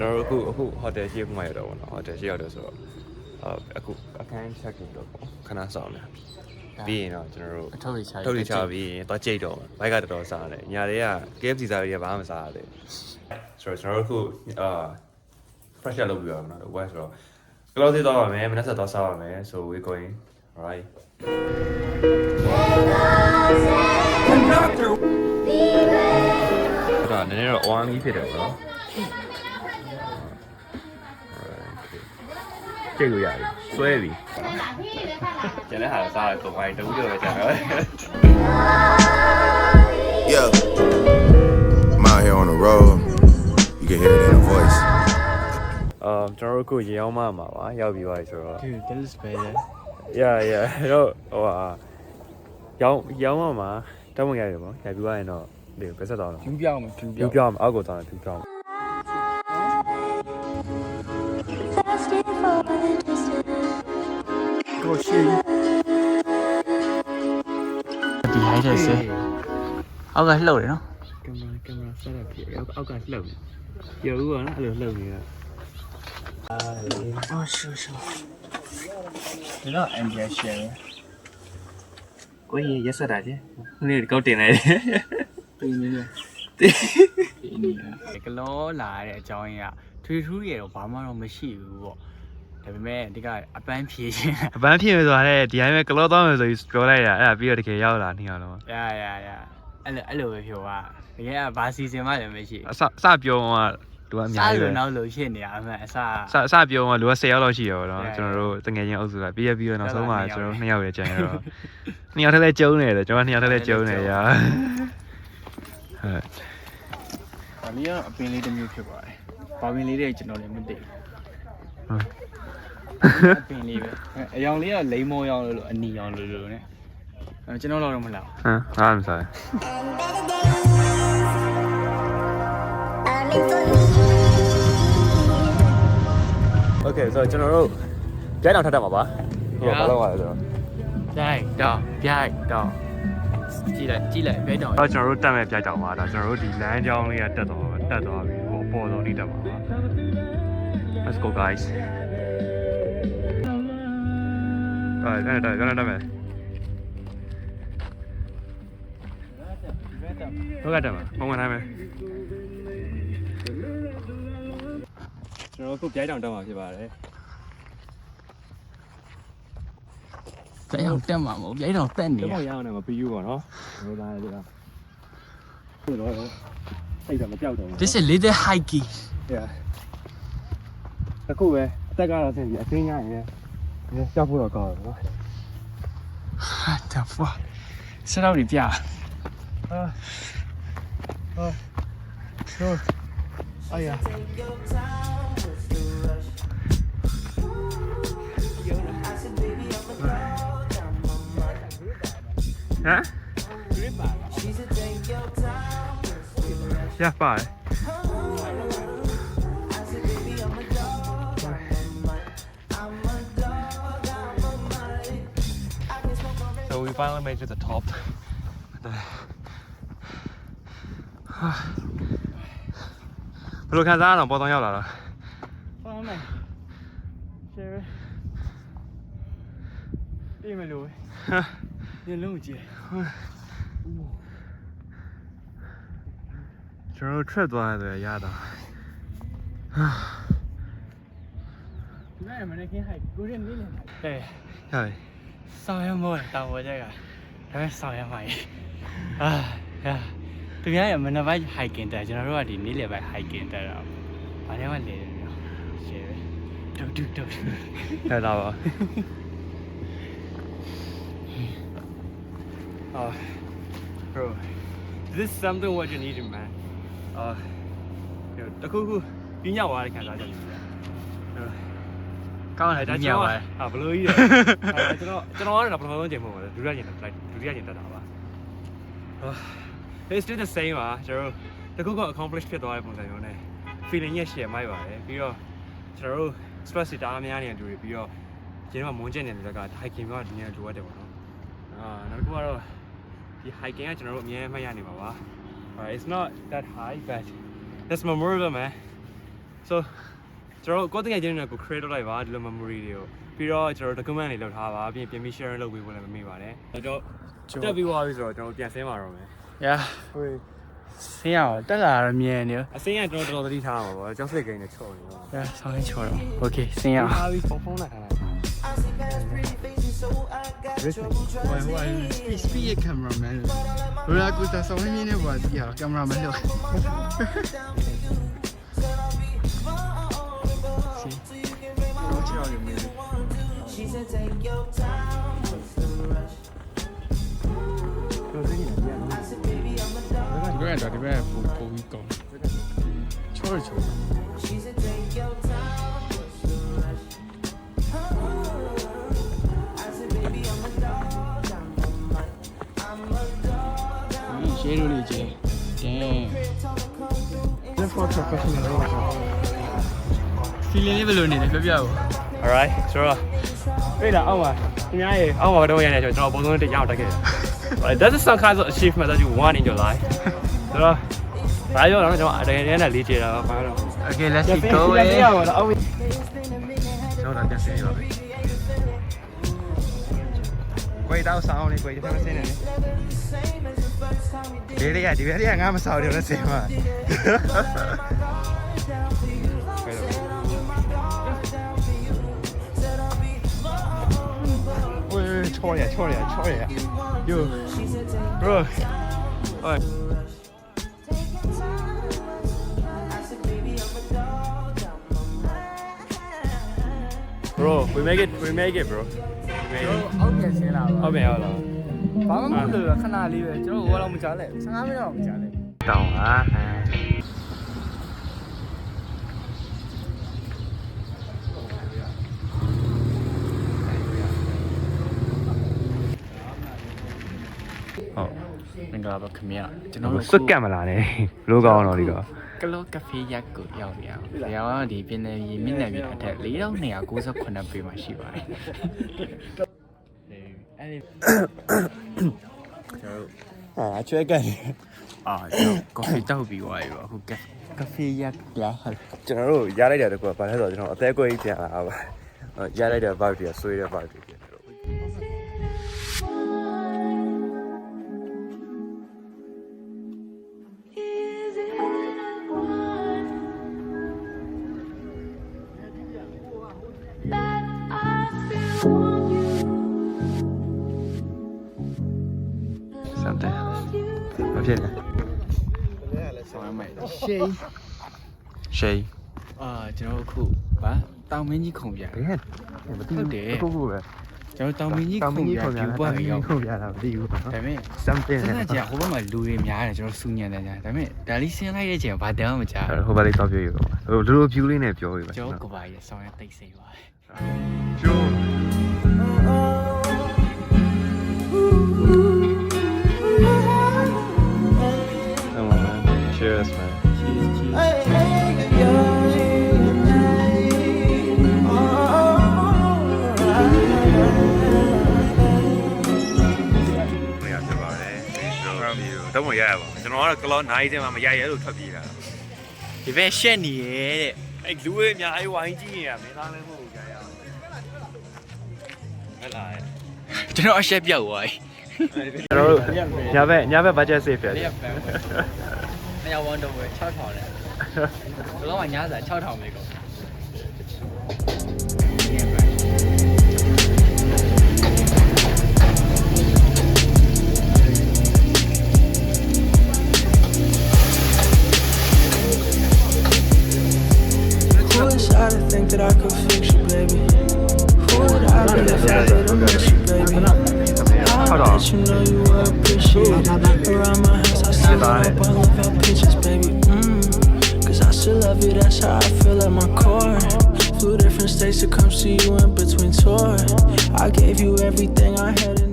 ကျွန်တော်တို့အခု hotel ရှိခုမှရောက်တော့ဗောနော် hotel ရှိရောက်တော့ဆိုတော့အခုအခန်း check in တော့ပေါ့ခဏဆောင်နေပြီးရင်တော့ကျွန်တော်တို့ထုတ်လိချပြီးရင်သွားကြိတ်တော့ဘိုက်ကတော်တော်စားတယ်ညာတွေက KFC စားတွေကဘာမှမစားရသေးဆိုတော့ကျွန်တော်တို့အခုfresh လုပ်ပြီးတော့ဗောနော် west ဆိုတော့ close သွားပါမယ်မနေ့ဆက်သွားစားပါမယ် so we going right conductor ဒါနည်းနည်းတော့ warm ကြီးဖြစ်တယ်ဗောနော်ကြိတ်လို့ရတယ်ဆွဲပြီကျန်တဲ့ဟာစားရတော့ဘာတူးကြော်ပဲကျန်တော့ Yeah, I'm out here on the road. You can hear it in the voice. ကျွန်တော်တို့အခုရေအောင်မှာပါရောက်ပြီးပါပြီဆိုတော့ Dude, that is bad. yeah တော့ဟိုဟာရောင်းမှာတောင်းမရတယ်ပေါ့ရိုက်ပြီးသွားရင်တော့ဒီပဲဆက်သွားတော့ ဖြူပြောင်းမယ်ဖြူ ဖြူ ပြောင်း ပြောင်းအောက်ကိုသွားတယ်ဖြူပြောင်း ကိုရှိဒီဟိုက်တယ်စေအောက်ကလှုပ်တယ်နော် ကင်မရာဆက်ရဖြစ်အောက်ကလှုပ်နေရုပ်ဦးကနော်အဲ့လိုလှုပ်နေတာ အော်ရှူဒီတော့ NDS share ကိုကြီးရက်ဆက်တာချင်းနေ့ကောက်တင်လိုက်တယ် ပေးနေတယ်ပေးနေတယ်ကလောလာတဲ့အကြောင်းရင်းကထွေထူးရတော့ဘာမှတော့မရှိဘူးပေါ့ဒါပေမဲ့ဒီကအပန်းဖြေခြင်း အပန်းဖြစ်နေသွားတဲ့ဒီတိုင်းပဲကလောသွားမယ်ဆိုပြီးပြောလိုက်တာအဲ့ဒါပြီးတော့တကယ်ရောက်လာနေရတော့ ရအဲ့လိုပဲပြောပါတကယ်ကဘာစီစဉ်မှလည်းမရှိ စပြောမှလူကအများကြီးပဲ နောက်လို့ဖြစ်နေတာအမှန်အစစပြောမှလူက10ယောက်လောက်ရှိရောနော်ကျွန်တော်တို့တငယ်ချင်းအုပ်စုကပြီးတော့နောက်ဆုံးမှကျွန်တော်2ယောက်ပဲကျန်ရတော့2ယောက်ထက်လည်းကျုံနေတယ်ကျွန်တော်2ယောက်ထက်လည်းကျုံနေရဒါလေးကအပင်လေးတစ်မျိုးဖြစ်ပါတယ်ဘာပင်လေးတွေကျွန်တော်လည်းမသိဘူးအပင်လေးပဲအယောင်လေးကလိမ္မောရောင်လို့အနီရောင်လို့နဲ့ကျွန်တော်တော့မလား ဟာမစား Okay ဆိုတော့ကျွန်တော်တို့ပြိုင်အောင်ထပ်တတ်မှာပါဟိုဘာလို့လဲဆိုတော့ ပြိုင်တော့ကြည့်လိုက်ပြိုင်တော့ တော့ကျွန်တော်တို့တက်မဲ့ပြိုင်တောင်ပါဒါကျွန်တော်တို့ဒီလမ်းကြောင်းလေးကတက်သွားပြီဟိုအပေါ်ဆုံးနေတက်ပါပါ Let's go guys အဲ့ဒါတက်မယ်ဟုတ်ကဲ့တက်မှာပုံမှန်တိုင်းပဲကျွန်တော်တို့ပြိုင်တောင်တက်မှာဖြစ်ပါတယ်ပြိုင်တော့တက်မှာမဟုတ်ပြိုင်တော့တက်နေ တော့ရအောင်လည်းမပြီးဘူးပေါ့နော်ဘယ်လိုလဲဒီလားဟုတ်တော့စိတ်ကမကြောက်တော့ဘူး This is little hiking Yeah အခုပဲအသက်ကတော့ဆင်းပြီးအသိညာရင်ကြောက်ဖို့တော့ကောင်းတယ်နော် the fuck စတော့ဒီပြဆို哎呀ဟမ်ရပါ So we finally made it to the top. ဘယ်လိုခံစားရအောင်ပေါ်တော့ရောက်လာတော့ Follow me share ပြေးမလို့ညလုံးကြည့် ကျွန်တော်တို့ထွက်သွားတယ်ရတာ ဒီနေ့မနေ့ကဟိုက်ကိုရင်းနေလေဟဲ့ ဟဲ့ ဆောင်ရမို့တောင်ပေါ်ချက်ကဒါပေမဲ့ဆောင်ရမှာဟာသူများရမနေ့ပိုင်း hiking တက်ကျွန်တော်တို့ကဒီနေ့လေပိုင်း hiking တက်တာဘာလဲမလဲရှယ်တူ ဟဲ့လာပါ bro this is something what you need man တခုခုပြင်းရောက်သွားတဲ့ခံစားချက်မျိုးကောင်းတယ်ဒါကြောင့်ဟာဘလို့ကြီးလဲကျွန်တော်ကတော့ပထမဆုံးချိန်မဟုတ်ပါဘူးဒုတိယချိန်တက်တာပါ it's still the same ပါကျွန်တော်တခုခု accomplish ဖြစ်သွားတဲ့ပုံစံမျိုးနဲ့ feeling ရဲ့ share မိုက်ပါတယ်ပြီးတော့ကျွန်တော်တို့ stress တွေတအားများနေတဲ့လူတွေပြီးတော့ကျင်းတော့မွန်းကျင်နေတဲ့က hiking ကဒီနေ့လိုအပ်တယ်ပေါ့နော်နောက်တစ်ခုကတော့ဒီ hiking ကကျွန်တော်တို့အများကြီးမှတ်ရနေပါပါ it's not that high but that's memorable man so ကျွန်တော်ကိုယ်တကယ်ချင်းနဲ့ကို create လုပ်လိုက်ပါဒီလို memory တွေကိုပြီးတော့ကျွန်တော် document တွေလုပ်ထားပါပြီးပြန်ပြီး share လုပ်ပေးဖို့လည်းမမေ့ပါနဲ့ကျွန်တော်တက်ပြီးသွားပြီဆိုတော့ကျွန်တော်ပြန်ဆင်းပါတော့မယ် yeah ဟိုဆင်းရအောင်တက်လာတော့မြင်နေရော အစင်းကကျွန်တော်တော်တော်သတိထားမှာပေါ့ကျောင်းစစ်ကိန်းနဲ့ချော်နေတော့ yeah ဆောင်းရချော်တော့ okay ဆင်းရအောင် အားပြီးဖုန်းလိုက်ထားလိုက် ဟိုspeed cameraman ဘယ်ကူတာဆောင်းရင်းနေပါစီရ cameraman လို့ဒီဘက်တော့ဒီဘက်ပို့ပြီးကောင်းချောချောရှေးလို့လေကျဲတင်းဒီဖော်တော့ပတ်နေတော့ဖီလင်းလေးဘယ်လိုနေလဲပြောပြဦး alright ဆိုတော့ပြေးလာအောင်ပါခင်ဗျားရေအောင်ပါတော့ရနေကျွန်တော်ပုံစံတစ်ယောက်တက်ခဲ့တယ် That's some kind of achievement that you want in your life ဆိုတော့ဘာပြောတော့ကျွန်တော်တကယ်တည်းနဲ့လေးချေတာပါတော့ Okay let's go ကျွန်တော်တော့ပြန်ဆင်းရပါမယ်ကိုယ်တောက်ဆောင်နေကိုယ်တစ်ခါဆင်းနေလေဒီဘက်လေးကငါမဆောင်တယ်လို့ဆင်းပါချောရyo bro oi bro we make it bro အောက်ပြန်ဆင်းလာပါ ဟုတ်ပြီဟုတ်လား ဘာမှမလုပ်လို့ခဏလေးပဲကျွန်တော်ဘောတော့မကြားလဲ15မိနစ်တော့မကြားလဲ တောင်းဟာဟုတ်ငါပါခင်ဗျာကျွန်တော်တို့ စွတ်ကတ်မလားနဲ့လိုကောင်းတော့ဒီတော့ ကလော့ကဖေးရက်ကိုရောက်ပြီအောင်။ရောင်းဒီပြင်းနေပြီမြင့်နေပြီအထက်4298ပေးမှရှိပါတယ်။အဲ့ဒီ啊，缺钙。အာကျွန်တော်ကော်ဖီတောက်ပြီးသွားပြီပေါ့အခုကဖေးရက်လားဟုတ် ကျွန်တော်တို့ရလိုက်တဲ့တကူကဘာလဲဆိုတော့ကျွန်တော်အသေးကွေးပြန်လာပါရလိုက်တဲ့ vibe တွေကဆွေးတဲ့ vibe တွေပြန်တော့something မဖြစ်နဲ့ ဆောင်းမိုက်ရှေး shade ကျွန်တော်အခုဗာတောင်မင်းကြီးခုံပြ ဘယ်မသိဘူးခုခုပဲ ကျွန်တော်တောင်မင်းကြီးခုံပြပြပွားပြီးရောက် ခုပြတာမသိဘူး ဒါပေမဲ့ something စမ်းကြဟိုဘက်မှာလူတွေများတယ်ကျွန်တော်စူညံတယ်ညာဒါပေမဲ့ဒါလေးဆင်းလိုက်တဲ့ချိန်ဘာတောင်မကြား ဟိုဘက်လေးတော့ပြောရအောင်ဟိုလူလို view လေးနဲ့ပြောရပါ ကျွန်တော်ကဘာရဲ့ဆောင်းရတိတ်စိတ်ပါ ကျိုး Cheers manတော့မရရပါဘူးကျွန်တော်ကတော့ကလောနိုင်စင်မှာမရရလို့ထွက်ပြေးတာ ဒီဘက်ရှက်နေရဲ့တဲ့ အဲ့လူတွေအများကြီးဝိုင်းကြည့်နေတာမင်းသားလည်းမဟုတ်ဘူးကြာရအောင်ဟဲ့လား ကျွန်တော်အရှက်ပြောက်သွားပြီ ကျွန်တော်တို့ညဘက် budget save ဖြစ်တယ် မရဝန်တော့ပဲ6000လဲဘယ်တော့မှညစာ6000ပဲကော I didn't think that I could fix you, baby. Who would I be if I didn't miss you, baby? I bet you know you would appreciate it. Around my house, I still up all of our pictures, baby. Cause I still love you, that's how I feel at my core. Flew different states to come see you in between tours. I gave you everything I had in